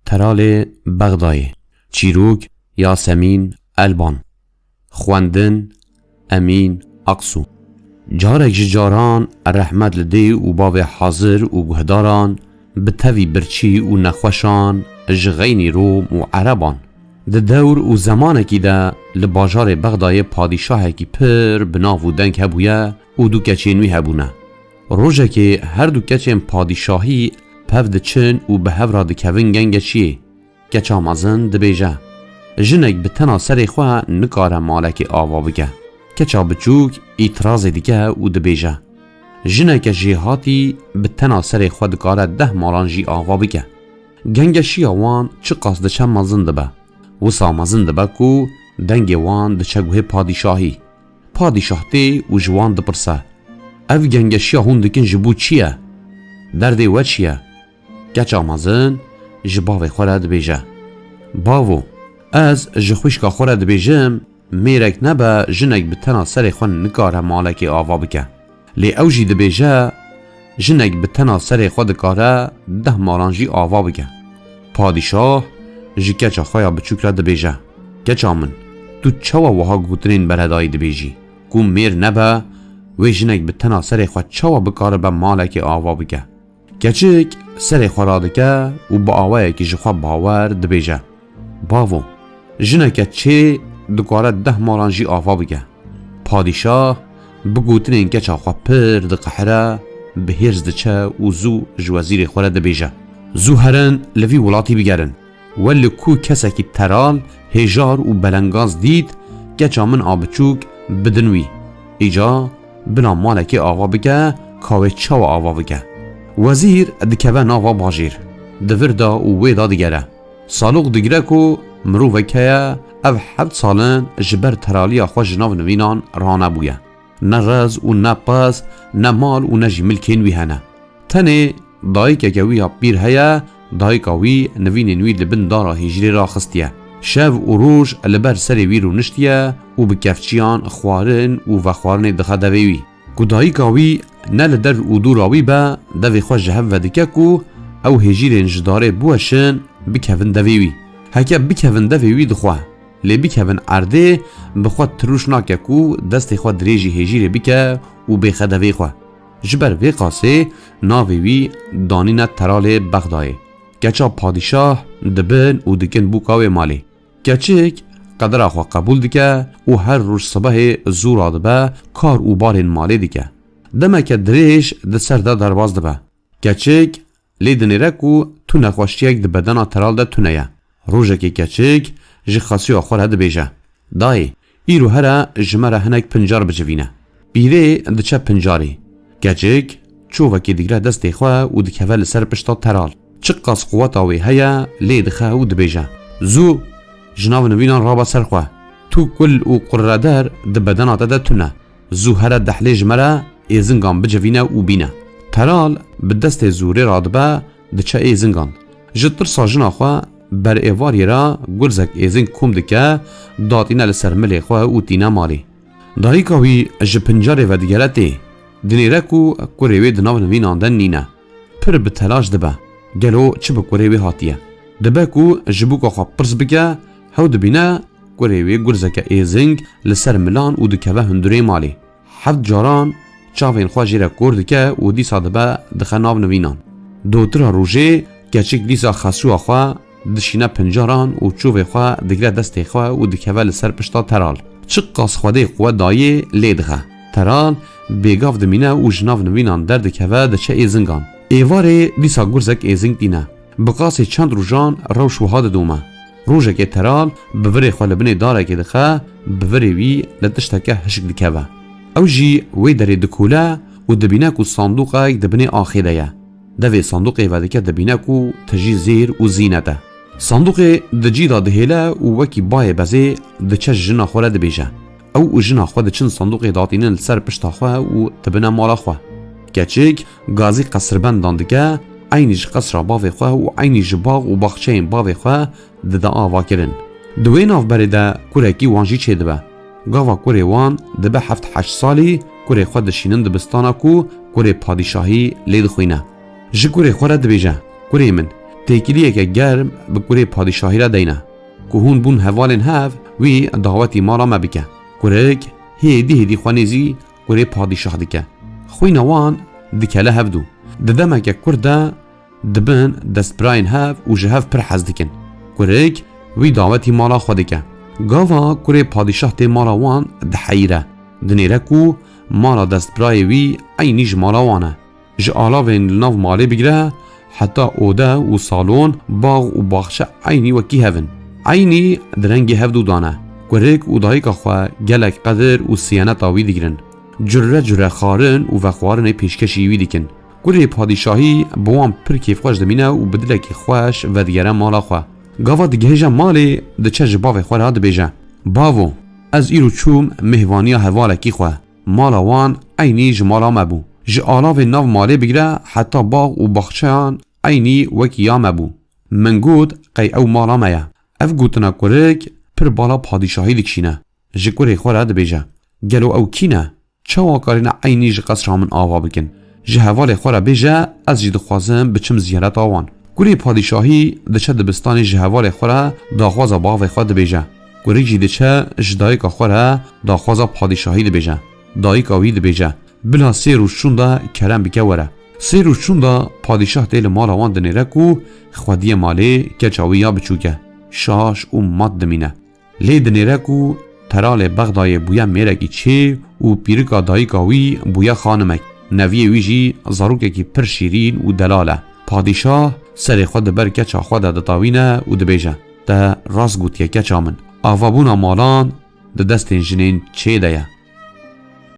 ترال بغدای چیروک یاسمین البان خواندن امین اقسو جارک جاران رحمت لدی و باو حاضر و گهداران بتوی برچی و نخوشان جغینی روم و عربان ده دور و زمانکی ده لباجار بغدای پادشاه کی پر بناو دنگ هبویا و دو کچینوی هبونه روژه که هر دو کچین پادشاهی پفد چن و به هفرا دکوین گنگ چیه کچا مازن دبیجه جنک به تنا سر خواه نکاره مالک آوا بگه کچا بچوک ایتراز دیگه و دبیجه جنک جیهاتی به تنا سر خواه دکاره 10 مالان جی آوا بگه گنگ شیه وان چه قصد چه مازن دبه وسا مازن دبه کو دنگ وان دچگوه پادشاهی پادشاهتی و جوان دپرسه او گنگ شیه هون دکن جبو چیه درده و چیه کچا مازن جباوی خوره دبیجه باوو از جخوشکا خوره دبیجم میرک نبه جنک به تنا سر خون نکاره مالک آوا بکه لی او جی دبیجه جنک به تنا سر خود کاره 10 مالان جی آوا بکه پادشاه جی کچا خویا بچوک را دبیجه کچا من تو چوا وها گوترین برهدای دبیجی کو میر نبه وی جنک به تنا سر خود چوا بکاره به مالک آوا بکه کچک سر خورادکه و با آوه که جخوا باور دبیجه باوو جنکه چه دکاره 10 مالان جی آوا بگه پادشاه بگوتن این کچا خواه پر دقحره به هرز دچه و زو جوازیر خوره دبیجه زو هرن لوی ولاتی بگرن ولی کو کسا کی ترال هجار و بلنگاز دید کچا من آبچوک بدنوی ایجا بنا مالکی آوا بگه کاوه چاو آوا بگه وزیر دکوه ناوا باجیر دوردا و ویدا دیگره سالوغ دیگره کو مروفکه او 7 سالن جبر ترالی خواه جناو نوینان رانه بویه نه رز و نه پاس نه مال و نه جی ملکین وی هنه تنه دایک که پیر هیا دایک وی نوین نوی لبن دارا هجری را خستیه شو و روش لبر سری وی رو نشتیه و بکفچیان خوارن و وخوارن دخه دویوی کو دایک وی نه لدر و دوراوی با دوی خواه جهب و دکه کو او هجری نجداره بوشن بکفن دویوی هکه بکفن دویوی دخواه لی بکفن عرده بخواد تروش ناکه کو دست خواه دریجی هجیر بکه و بخه دوی خواه جبر وی قاسه ناویوی دانین ترال بغدای کچا پادشاه دبن و دکن بوکاوی مالی کچک قدر خواه قبول دکه و هر روز صبح زور آدبه کار و بارین مالی دکه دمه که دریش ده سرده درواز دبه کچک لی دنیره کو تو نخواشتیک ده بدن ترال ده تونه روژه که کچک جی خاصی آخور هده بیجه دای ایرو هره جمره هنک پنجار بجوینه بیره دچه پنجاری کچک چووکی دیگره دستی خواه و دکوه لسر پشتا ترال چقاس قوتاوی هیا لی دخه و دبیجه زو جناو نوینان رابا سر خواه تو کل و قرردر ده بدن آده ده تونه زو هره دحلی جمره ایزنگان بجوینه و بینه ترال به دست زوری رادبه دچه ایزنگان جتر ساجنا خواه بر ایواری را گلزک ایزن کم دکه داتینه لسر ملی خواه او تینه مالی دایی کهوی جپنجاره و دیگرتی دنیره کو کوریوی دناو نویناندن نینه پر به تلاش دبه گلو چه به کوریوی هاتیه دبه کو جبوکا خواه پرس بگه هاو دبینه کوریوی گلزک ایزنگ لسر ملان او دکوه هندوری مالی 7 جاران چاوین خواه جیره کور دکه و دیسا دبه دخه ناو نوینان دوتر روژه گچک دیسا خاسو خواه دشینه پنجاران و چوب خواه دگره دست خواه و دکوه لسر پشتا ترال چه قاس خواده قوه دایه لیدغه ترال بیگاف دمینه و جناف نوینان در دکوه دچه ایزنگان ایواره دیسا گرزک ایزنگ دینه بقاس چند روژان روش وها دومه روژه که ترال بوری خواه لبنه داره که دخه بوری وی لدشتکه هشک دکوه او جی وی داری دکوله و دبینه که صندوقه دبنه آخیده یه دوی صندوق ایوادکه دبینه که تجی زیر و زینه ده صندوق دجی دا دهیله و وکی بای بزه دچه جنا خوره دبیجه او جنا خواه دچن صندوق داتینن لسر پشتا خواه و تبنه مالا خواه کچک گازی قصر بندان دکه عینیش قصر باوی خواه و عینیش باغ و باغچه این باوی خواه ده آوا کرن دوی ناف بره ده کورکی وانجی چه دبه گاوا کوری وان دبه 7-8 سالی کوری خواه دشینن دبستانا کو کوری پادشاهی لید خوینه جی کوری خوره دبیجه کوری من تکیلیه که گرم بکره پادشاهی را دینه که هون بون هوالن هف وی دعوتی مالا مبکه کرک هیدی خوانیزی کره پادشاه دکه خوی نوان دکله هفدو ددمه که کرده دبن دست براین هف و جهف پر حز دکن کرک وی دعوتی مالا خودکه گاوا کره پادشاه تی مالا وان دحیره دنیره کو مالا دست برای وی عینیج مالا وانه ج آلاوین لناف مالی بگره حتی اوده و سالون باغ و باغچه عینی وکی هفن عینی درنگی هفدو دانه کرک و دایک خواه گلک قدر و سیانت آوی دیگرن جره خارن و وخوارن پیشکشی وی دیکن کره پادشاهی بوان پر کیف خوش دمینه و بدلکی خوش و دیگره مالا خواه گاوا دگهجه مالی دچه جباوی خواه را دبیجه باوو از ایرو چوم مهوانی هوالکی خواه مالا وان عینی جمالا مبو ج آلاو ناو مالی بگره حتی باغ و باغچهان عینی وکی یا مبو من گود قی او مالا میا اف گوتنا کرک پر بالا پادشاهی دکشینه ج کره خواه را دبیجه گلو او کینه چه واکارین عینی ج قصر همون آوا بکن ج هوال خواه را بیجه از جید خوازم بچم زیارت آوان کره پادشاهی دچه دبستان جهوال خوره داخواز باغ خواه دبیجه کره جی دچه جدایک خوره داخواز پادشاهی دبیجه دایک آوی دبیجه بلا 3 روز چونده کرم بکه وره 3 روز چونده پادشاه دیل مال آوان دنیره کو خودی مالی که چاوی یا بچوکه شاش و ماد دمینه لی دنیره کو ترال بغدای بویا میرکی چه و پیرکا دایک آوی بویا خانمک نوی ویجی زاروکه کی پر شیرین و دلاله پادشاه سر خود بر کچا خود دتاوینه و دبیجه ده راست گوتیه کچا من آوابونا مالان ده دستین جنین چه ده